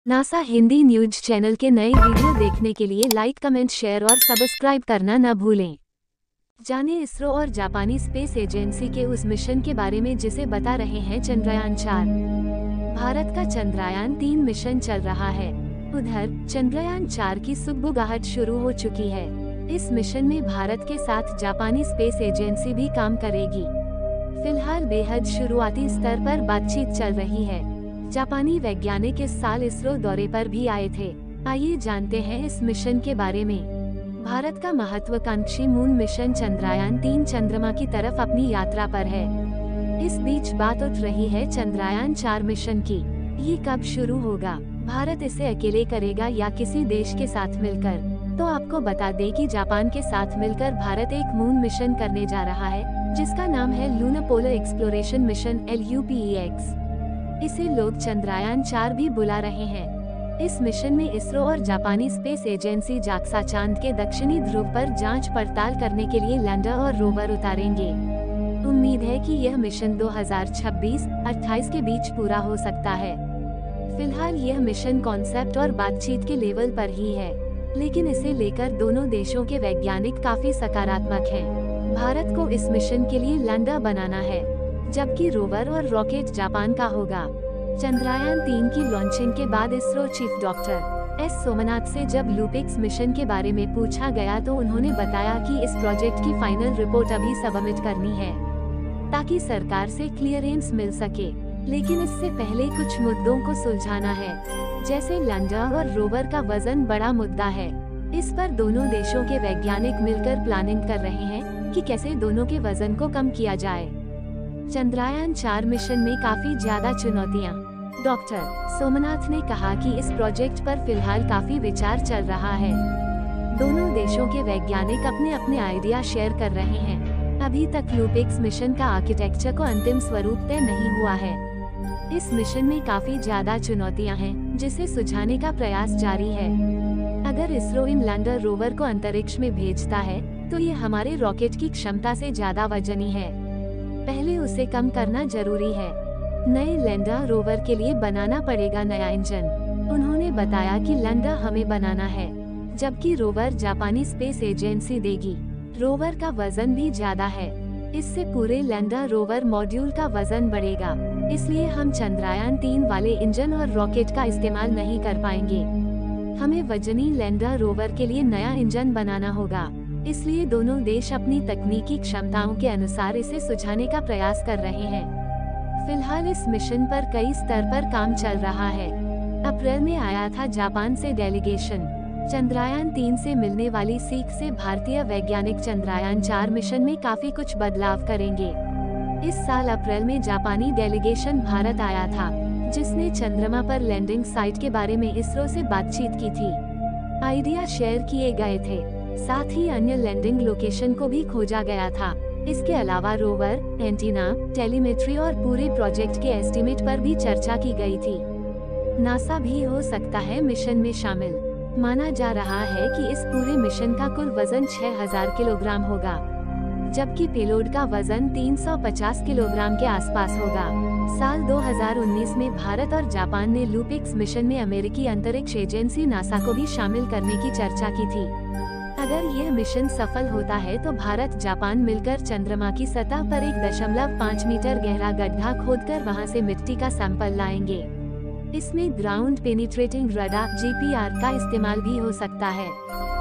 NASA Hindi news channel के नए video देखने के लिए लाइक कमेंट शेयर और सब्सक्राइब करना न भूलें। जाने इसरो और जापानी स्पेस एजेंसी के उस मिशन के बारे में जिसे बता रहे हैं चंद्रयान-4। भारत का चंद्रयान-3 मिशन चल रहा है। उधर चंद्रयान-4 की सुगबुगाहट शुरू हो चुकी है। इस मिशन में भारत के साथ जापानी स्पेस एजेंसी भी काम करेगी। फिलहाल बेहद शुरुआती स्तर पर बातचीत चल रही है। जापानी वैज्ञानिक इस साल इसरो दौरे पर भी आए थे। आइए जानते हैं इस मिशन के बारे में। भारत का महत्वाकांक्षी मून मिशन चंद्रयान-3 चंद्रमा की तरफ अपनी यात्रा पर है। इस बीच बात उठ रही है चंद्रयान-4 मिशन की। ये कब शुरू होगा, भारत इसे अकेले करेगा या किसी देश के साथ मिलकर? तो आपको बता दें कि जापान के साथ मिलकर भारत एक मून मिशन करने जा रहा है, जिसका नाम है lunar polar exploration mission LUPEX। इसे लोग चंद्रयान-4 भी बुला रहे हैं। इस मिशन में इसरो और जापानी स्पेस एजेंसी जाक्सा चांद के दक्षिणी ध्रुव पर जांच पड़ताल करने के लिए लैंडर और रोवर उतारेंगे। उम्मीद है कि यह मिशन 2026-28 के बीच पूरा हो सकता है। फिलहाल यह मिशन कॉन्सेप्ट और बातचीत के लेवल पर ही है, लेकिन इसे लेकर दोनों देशों के वैज्ञानिक काफी सकारात्मक हैं। भारत को इस मिशन के लिए लैंडर बनाना है, जबकि रोवर और रॉकेट जापान का होगा। चंद्रयान-3 की लॉन्चिंग के बाद ISRO chief doctor S Somnath से जब लूपेक्स मिशन के बारे में पूछा गया तो उन्होंने बताया कि इस प्रोजेक्ट की फाइनल रिपोर्ट अभी सबमिट करनी है, ताकि सरकार से क्लियरेंस मिल सके। लेकिन इससे पहले कुछ मुद्दों को सुलझाना है, जैसे लैंडर और रोवर का वजन बड़ा मुद्दा है। इस पर दोनों देशों के वैज्ञानिक मिलकर प्लानिंग कर रहे हैं कि कैसे दोनों के वजन को कम किया जाए। चंद्रयान-4 मिशन में काफी ज्यादा चुनौतियां। डॉक्टर सोमनाथ ने कहा कि इस प्रोजेक्ट पर फिलहाल काफी विचार चल रहा है। दोनों देशों के वैज्ञानिक अपने अपने आइडिया शेयर कर रहे हैं। अभी तक लूपेक्स मिशन का आर्किटेक्चर को अंतिम स्वरूप तय नहीं हुआ है। इस मिशन में काफी ज्यादा चुनौतियां हैं, जिसे सुलझाने का प्रयास जारी है। अगर इसरो इन लैंडर रोवर को अंतरिक्ष में भेजता है तो ये हमारे रॉकेट की क्षमता से ज्यादा वजनी है। पहले उसे कम करना जरूरी है। नए लैंडर रोवर के लिए बनाना पड़ेगा नया इंजन। उन्होंने बताया कि लैंडर हमें बनाना है, जबकि रोवर जापानी स्पेस एजेंसी देगी। रोवर का वजन भी ज्यादा है, इससे पूरे लैंडर रोवर मॉड्यूल का वजन बढ़ेगा। इसलिए हम चंद्रयान-3 वाले इंजन और रॉकेट का इस्तेमाल नहीं कर पाएंगे। हमें वजनी लैंडर रोवर के लिए नया इंजन बनाना होगा। इसलिए दोनों देश अपनी तकनीकी क्षमताओं के अनुसार इसे सुलझाने का प्रयास कर रहे हैं। फिलहाल इस मिशन पर कई स्तर पर काम चल रहा है। अप्रैल में आया था जापान से डेलीगेशन। चंद्रयान-3 से मिलने वाली सीख से भारतीय वैज्ञानिक चंद्रयान-4 मिशन में काफी कुछ बदलाव करेंगे। इस साल अप्रैल में जापानी डेलीगेशन भारत आया था, जिसने चंद्रमा पर लैंडिंग साइट के बारे में इसरो से बातचीत की थी। आइडिया शेयर किए गए थे, साथ ही अन्य लैंडिंग लोकेशन को भी खोजा गया था। इसके अलावा रोवर, एंटीना, टेलीमेट्री और पूरे प्रोजेक्ट के एस्टीमेट पर भी चर्चा की गई थी। नासा भी हो सकता है मिशन में शामिल। माना जा रहा है कि इस पूरे मिशन का कुल वजन 6000 किलोग्राम होगा, जबकि पेलोड का वजन 350 किलोग्राम के आसपास होगा। साल 2019 में भारत और जापान ने लूपेक्स मिशन में अमेरिकी अंतरिक्ष एजेंसी नासा को भी शामिल करने की चर्चा की थी। अगर यह मिशन सफल होता है तो भारत जापान मिलकर चंद्रमा की सतह पर 1.5 मीटर गहरा गड्ढा खोदकर वहां से मिट्टी का सैंपल लाएंगे। इसमें ग्राउंड पेनिट्रेटिंग रडार GPR का इस्तेमाल भी हो सकता है।